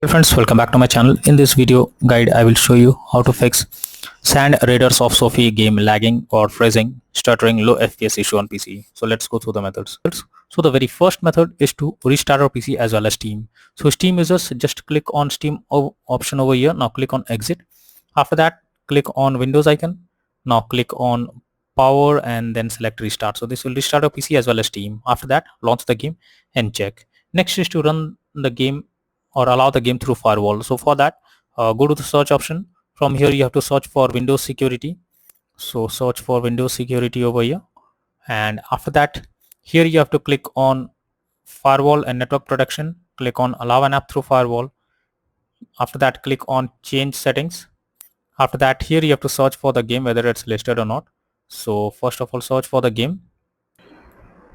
Hey friends, welcome back to my channel. In this video guide, I will show you how to fix sand raiders of Sophie game lagging or freezing, stuttering, low FPS issue on PC. So let's go through the methods. So the very first method is to restart our PC as well as Steam. So Steam users just click on Steam option over here. Now click on exit. After that, click on Windows icon. Now click on power and then select restart. So this will restart your PC as well as Steam. After that, launch the game and check. Next is to run the game or allow the game through firewall. So for that, go to the search option. From here you have to search for Windows security. So search for Windows security over here, and after that here you have to click on firewall and network protection. Click on allow an app through firewall. After that, click on change settings. After that, here you have to search for the game whether it's listed or not. So first of all, search for the game.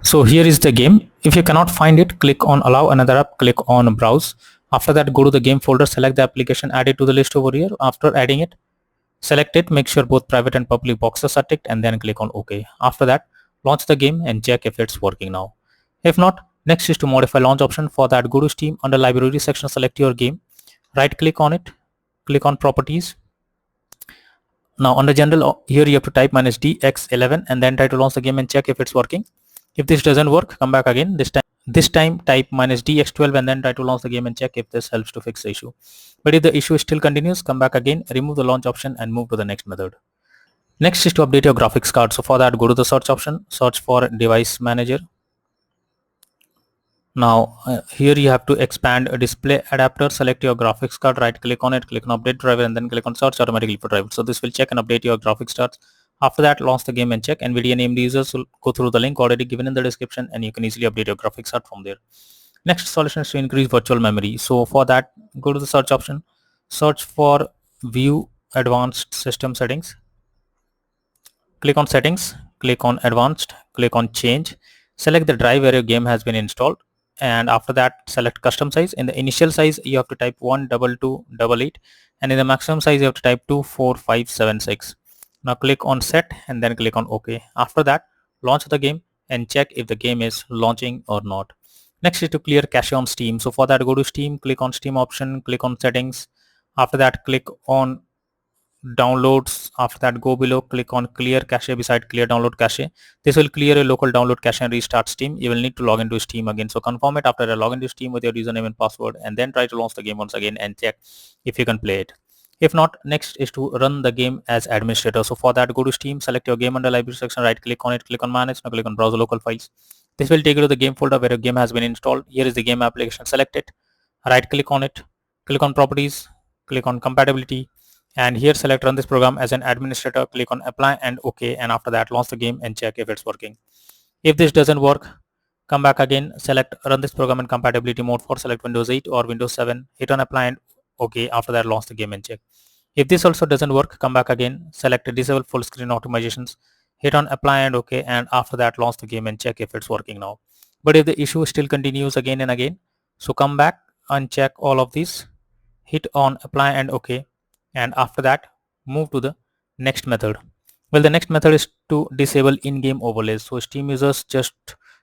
So here is the game. If you cannot find it, click on allow another app, click on browse. After that, go to the game folder, select the application, add it to the list over here. After adding it, select it, make sure both private and public boxes are ticked, and then click on OK. After that, launch the game and check if it's working now. If not, next is to modify launch option. For that, go to Steam, under library section, select your game, right click on it, click on properties. Now under general, here you have to type -dx11 and then try to launch the game and check if it's working. If this doesn't work, come back again. This time type -dx12 and then try to launch the game and check if this helps to fix the issue. But if the issue still continues, come back again, remove the launch option and move to the next method. Next is to update your graphics card. So for that, go to the search option, search for device manager. Now here you have to expand a display adapter, select your graphics card, right click on it, click on update driver and then click on search automatically for driver. So this will check and update your graphics cards. After that, launch the game and check. NVIDIA named users will go through the link already given in the description and you can easily update your graphics card from there. Next solution is to increase virtual memory. So for that, go to the search option, search for view advanced system settings. Click on settings, click on advanced, click on change, select the drive where your game has been installed, and after that select custom size. In the initial size you have to type 12288 and in the maximum size you have to type 24576. Now click on set and then click on OK. After that, launch the game and check if the game is launching or not. Next is to clear cache on Steam. So for that, go to Steam, click on Steam option, click on settings. After that, click on downloads. After that, go below, click on clear cache beside clear download cache. This will clear your local download cache and restart Steam. You will need to log into Steam again, so confirm it after a log into Steam with your username and password and then try to launch the game once again and check if you can play it. If not, next is to run the game as administrator. So for that, go to Steam, select your game under library section, right click on it, click on manage. Now click on browse local files. This will take you to the game folder where your game has been installed. Here is the game application, select it, right click on it, click on properties, click on compatibility, and here select run this program as an administrator, click on apply and OK, and after that launch the game and check if it's working. If this doesn't work, come back again, select run this program in compatibility mode for select Windows 8 or Windows 7, hit on apply and OK. After that, launch the game and check. If this also doesn't work, come back again, select disable full screen optimizations, hit on apply and OK, and after that launch the game and check if it's working now. But if the issue still continues again and again, so come back, uncheck all of these, hit on apply and OK, and after that move to the next method. Well, the next method is to disable in-game overlays. So Steam users just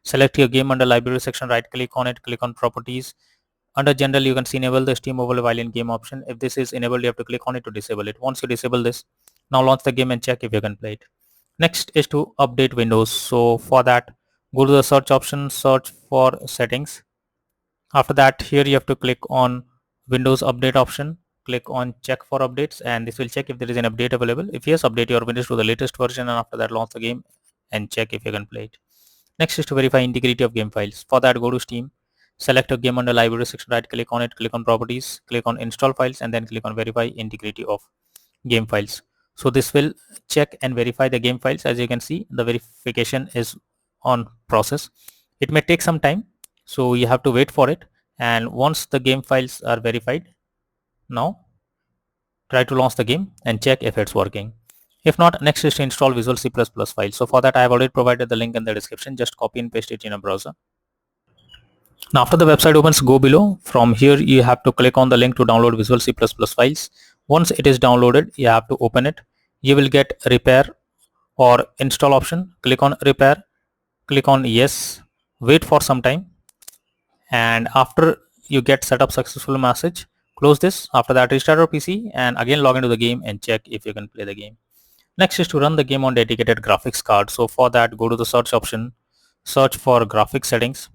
select your game under library section, right click on it, click on properties. Under general, you can see enable the Steam overlay while in game option. If this is enabled, you have to click on it to disable it. Once you disable this, now launch the game and check if you can play it. Next is to update Windows. So for that, go to the search option, search for settings. After that, here you have to click on Windows update option, click on check for updates, and this will check if there is an update available. If yes, update your Windows to the latest version, and after that launch the game and check if you can play it. Next is to verify integrity of game files. For that, go to Steam, select a game under library section, right click on it, click on properties, click on install files, and then click on verify integrity of game files. So this will check and verify the game files. As you can see, the verification is on process. It may take some time, so you have to wait for it, and once the game files are verified, now try to launch the game and check if it's working. If not, next is to install Visual C++ file. So for that, I have already provided the link in the description. Just copy and paste it in a browser. Now after the website opens, go below. From here you have to click on the link to download Visual C++ files. Once it is downloaded, you have to open it. You will get repair or install option. Click on repair, click on yes, wait for some time, and after you get setup successful message, Close this. After that, restart your PC and again log into the game and check if you can play the game. Next is to run the game on dedicated graphics card. So for that, go to the search option, search for graphics settings,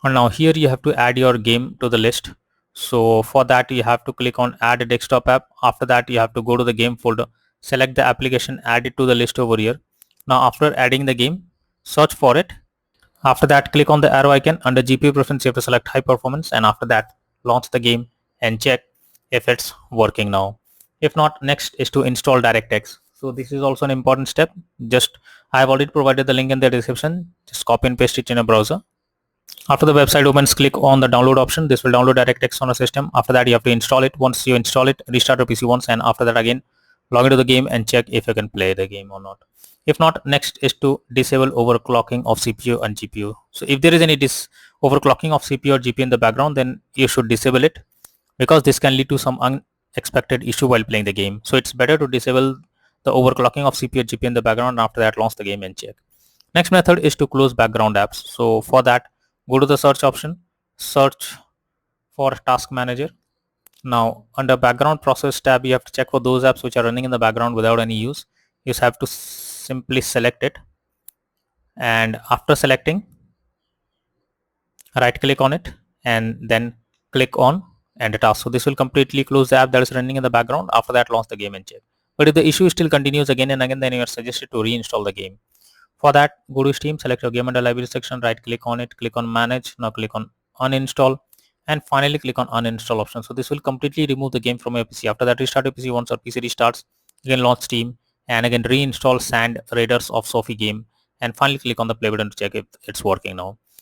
and now here you have to add your game to the list. So for that, you have to click on add a desktop app. After that, you have to go to the game folder, select the application, add it to the list over here. Now after adding the game, search for it. After that, click on the arrow icon. Under GPU preference, you have to select high performance, and after that, launch the game and check if it's working now. If not, next is to install DirectX. So this is also an important step. Just I have already provided the link in the description. Just copy and paste it in a browser. After the website opens, click on the download option. This will download DirectX on a system. After that, you have to install it. Once you install it, restart your PC once, and after that again, log into the game and check if you can play the game or not. If not, next is to disable overclocking of CPU and GPU. So if there is any overclocking of CPU or GPU in the background, then you should disable it, because this can lead to some unexpected issue while playing the game. So it's better to disable the overclocking of CPU or GPU in the background, and after that launch the game and check. Next method is to close background apps. So for that, go to the search option, search for task manager. Now under background process tab, you have to check for those apps which are running in the background without any use. You just have to simply select it, and after selecting, right click on it and then click on end task. So this will completely close the app that is running in the background. After that, launch the game and check. But if the issue still continues again and again, then you are suggested to reinstall the game. For that, go to Steam, select your game under library section, right click on it, click on manage. Now click on uninstall, and finally click on uninstall option. So this will completely remove the game from your PC. After that, restart your PC. Once your PC restarts, you can launch Steam and again reinstall Sand Raiders of Sophie game, and finally click on the play button to check if it's working now.